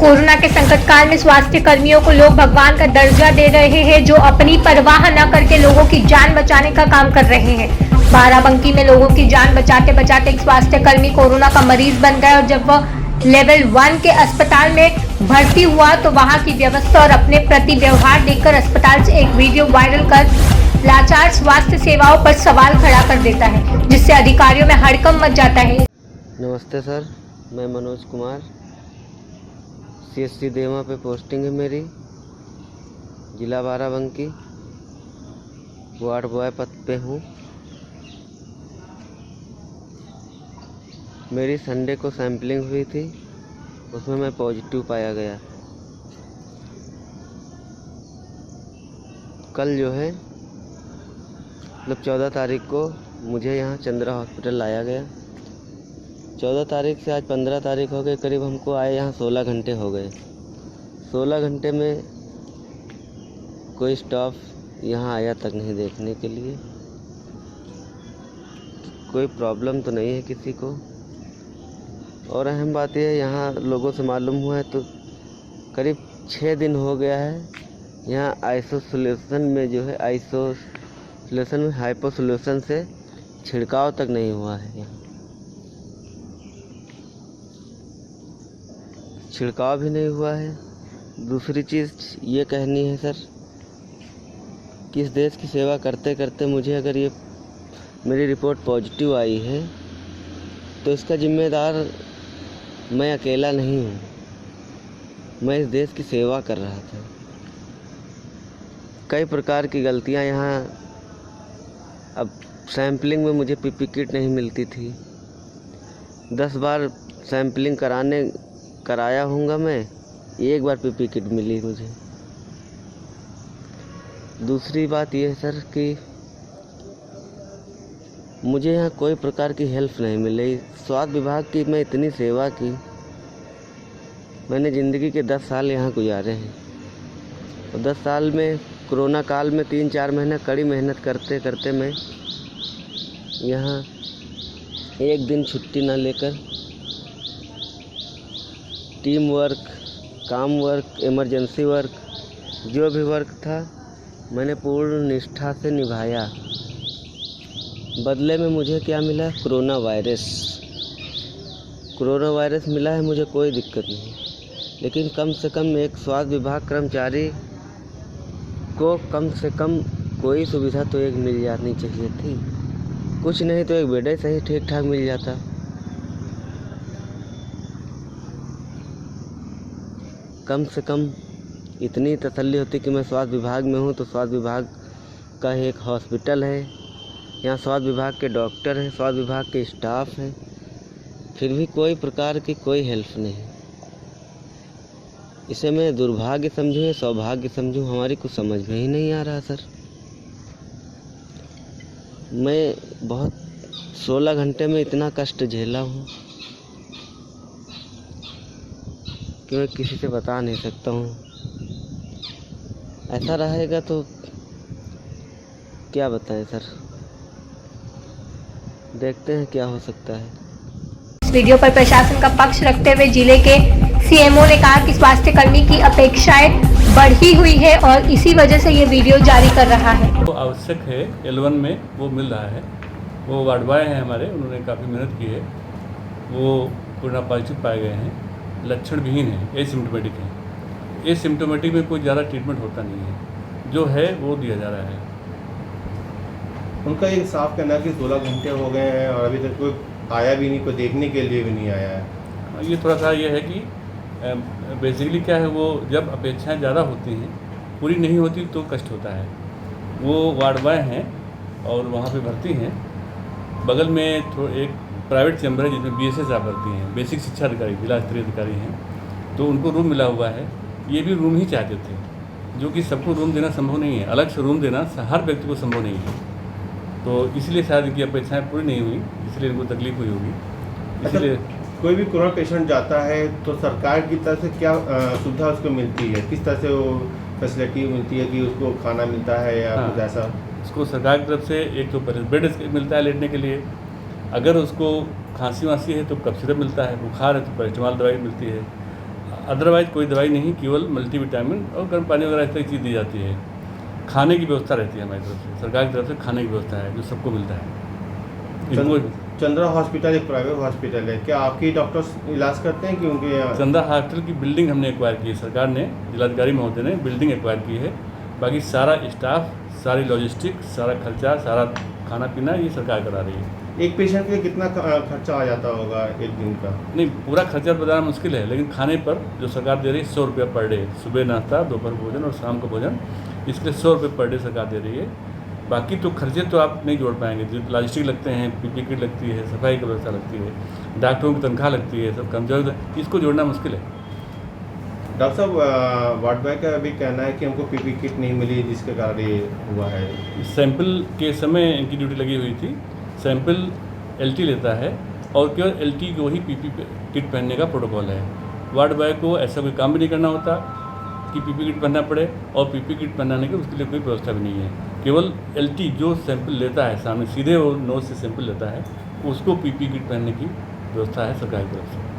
Corona के संकट काल में स्वास्थ्य कर्मियों को लोग भगवान का दर्जा दे रहे हैं, जो अपनी परवाह न करके लोगों की जान बचाने का काम कर रहे हैं। बाराबंकी में लोगों की जान बचाते बचाते एक स्वास्थ्य कर्मी कोरोना का मरीज बन गया और जब वह लेवल 1 के अस्पताल में भर्ती हुआ तो वहां की व्यवस्था और अपने प्रति व्यवहार देखकर अस्पताल से एक वीडियो वायरल कर लाचार स्वास्थ्य सेवाओं पर सवाल खड़ा कर देता है, जिससे अधिकारियों में हड़कंप मच जाता है। नमस्ते सर, मैं मनोज कुमार, CSC देवा पे पोस्टिंग है मेरी, जिला बाराबंकी, वार्ड बॉय पद पे हूँ। मेरी संडे को सैंपलिंग हुई थी, उसमें मैं पॉजिटिव पाया गया। कल जो है मतलब 14 तारीख को मुझे यहाँ चंद्रा हॉस्पिटल लाया गया। 14 तारीख से आज 15 तारीख हो गई, करीब हमको आए यहाँ 16 घंटे हो गए। 16 घंटे में कोई स्टाफ यहाँ आया तक नहीं देखने के लिए। कोई प्रॉब्लम तो नहीं है किसी को। और अहम बात यह है, यहाँ लोगों से मालूम हुआ है तो करीब 6 दिन हो गया है यहाँ आइसोलेशन में जो है आइसोलेशन में हाइपो सोल्यूशन से छिड़काव तक नहीं हुआ है। यहाँ छिड़काव भी नहीं हुआ है। दूसरी चीज़ ये कहनी है सर कि इस देश की सेवा करते करते मुझे अगर ये मेरी रिपोर्ट पॉजिटिव आई है तो इसका जिम्मेदार मैं अकेला नहीं हूँ। मैं इस देश की सेवा कर रहा था। कई प्रकार की गलतियाँ यहाँ, अब सैम्पलिंग में मुझे पीपी किट नहीं मिलती थी। 10 बार सैम्पलिंग कराया हूँगा मैं, एक बार पीपी किट मिली मुझे। दूसरी बात यह है सर कि मुझे यहाँ कोई प्रकार की हेल्प नहीं मिली। स्वास्थ्य विभाग की मैं इतनी सेवा की, मैंने ज़िंदगी के 10 साल यहाँ गुजारे हैं और 10 साल में कोरोना काल में 3-4 महीने कड़ी मेहनत करते करते मैं यहाँ एक दिन छुट्टी ना लेकर टीम वर्क, काम वर्क, इमरजेंसी वर्क, जो भी वर्क था मैंने पूर्ण निष्ठा से निभाया। बदले में मुझे क्या मिला? कोरोना वायरस मिला है, मुझे कोई दिक्कत नहीं। लेकिन कम से कम एक स्वास्थ्य विभाग कर्मचारी को कम से कम कोई सुविधा तो एक मिल जानी चाहिए थी। कुछ नहीं तो एक बेड ही सही ठीक ठाक मिल जाता। कम से कम इतनी तसल्ली होती कि मैं स्वास्थ्य विभाग में हूँ तो स्वास्थ्य विभाग का एक हॉस्पिटल है, यहाँ स्वास्थ्य विभाग के डॉक्टर हैं, स्वास्थ्य विभाग के स्टाफ हैं, फिर भी कोई प्रकार की कोई हेल्प नहीं। इसे मैं दुर्भाग्य समझूँ या सौभाग्य समझूँ, हमारी कुछ समझ में ही नहीं आ रहा सर। मैं बहुत 16 घंटे में इतना कष्ट झेला हूँ कि मैं किसी से बता नहीं सकता हूँ। ऐसा रहेगा तो क्या बताएं सर, देखते हैं क्या हो सकता है। इस वीडियो पर प्रशासन का पक्ष रखते हुए जिले के CMO ने कहा कि स्वास्थ्य कर्मी की अपेक्षाएं बढ़ी हुई है और इसी वजह से ये वीडियो जारी कर रहा है। वो आवश्यक है, L1 में वो मिल रहा है। वो वार्ड बॉय हैं हमारे, उन्होंने काफ़ी मेहनत की है। वो कोरोना पॉजिटिव पाए गए हैं, लक्षण विहीन है, एसिम्प्टोमेटिक है। एसिम्प्टोमेटिक में कोई ज़्यादा ट्रीटमेंट होता नहीं है, जो है वो दिया जा रहा है। उनका ये साफ कहना है कि 16 घंटे हो गए हैं और अभी तक कोई आया भी नहीं, कोई देखने के लिए भी नहीं आया है। ये थोड़ा सा ये है कि बेसिकली क्या है, वो जब अपेक्षाएं ज़्यादा होती हैं, पूरी नहीं होती तो कष्ट होता है। वो वार्ड बॉय हैं और वहाँ पे भर्ती हैं। बगल में एक प्राइवेट चैम्बर है जिसमें BSS आप भर्ती हैं, बेसिक शिक्षा अधिकारी, जिला स्तरीय अधिकारी हैं। तो उनको रूम मिला हुआ है। ये भी रूम ही चाहते थे, जो कि सबको रूम देना संभव नहीं है। अलग से रूम देना हर व्यक्ति को संभव नहीं है। तो इसलिए शायद इनकी अपेक्षाएं पूरी नहीं हुई, इसलिए इनको तकलीफ हुई होगी। इसलिए कोई भी कोरोना पेशेंट जाता है तो सरकार की तरफ से क्या सुविधा उसको मिलती है? किस तरह से वो फैसिलिटी मिलती है कि उसको खाना मिलता है या कुछ ऐसा? उसको सरकार की तरफ से एक तो बेड मिलता है लेटने के लिए। अगर उसको खांसी वांसी है तो कफ सिरप मिलता है, बुखार है तो पैरासिटामॉल दवाई मिलती है। अदरवाइज़ कोई दवाई नहीं, केवल मल्टीविटामिन और गर्म पानी वगैरह इस तरह की चीज़ दी जाती है। खाने की व्यवस्था रहती है हमारी तरफ से, सरकार की तरफ से खाने की व्यवस्था है जो सबको मिलता है। इनको चंद्रा हॉस्पिटल एक प्राइवेट हॉस्पिटल है, क्या आपके डॉक्टर्स इलाज करते हैं कि उनके यहाँ? चंदा हॉस्पिटल की बिल्डिंग हमने एक्वायर की है, सरकार ने, जिलाधिकारी महोदय ने बिल्डिंग एक्वायर की है। बाकी सारा स्टाफ, सारी लॉजिस्टिक, सारा खर्चा, सारा खाना पीना ये सरकार करा रही है। एक पेशेंट के लिए कितना खर्चा आ जाता होगा एक दिन का? नहीं, पूरा खर्चा बताना मुश्किल है, लेकिन खाने पर जो सरकार दे रही है 100 रुपया पर डे, सुबह नाश्ता, दोपहर भोजन और शाम का भोजन, इसके लिए 100 रुपये पर डे सरकार दे रही है। बाकी तो खर्चे तो आप नहीं जोड़ पाएंगे, जो लॉजिस्टिक लगते हैं, पीपीई किट लगती है, सफाई की व्यवस्था लगती है, डॉक्टरों की तनख्वाह लगती है, सब कर्मचारी, इसको जोड़ना मुश्किल है। डॉक्टर साहब, वार्ड बॉय का भी कहना है कि हमको पीपीई किट नहीं मिली जिसके कारण ये हुआ है। सैंपल के समय इनकी ड्यूटी लगी हुई थी, सैंपल एलटी लेता है और केवल एलटी को ही पीपीई किट पहनने का प्रोटोकॉल है। वार्ड बॉय को ऐसा कोई काम भी नहीं करना होता कि पीपीई किट पहनना पड़े, और पीपीई किट पहनाने की उसके लिए कोई व्यवस्था भी नहीं है। केवल एलटी जो सैंपल लेता है सामने, सीधे वो नोज से सैंपल लेता है, उसको पीपीई किट पहनने की व्यवस्था है सरकार की तरफ से।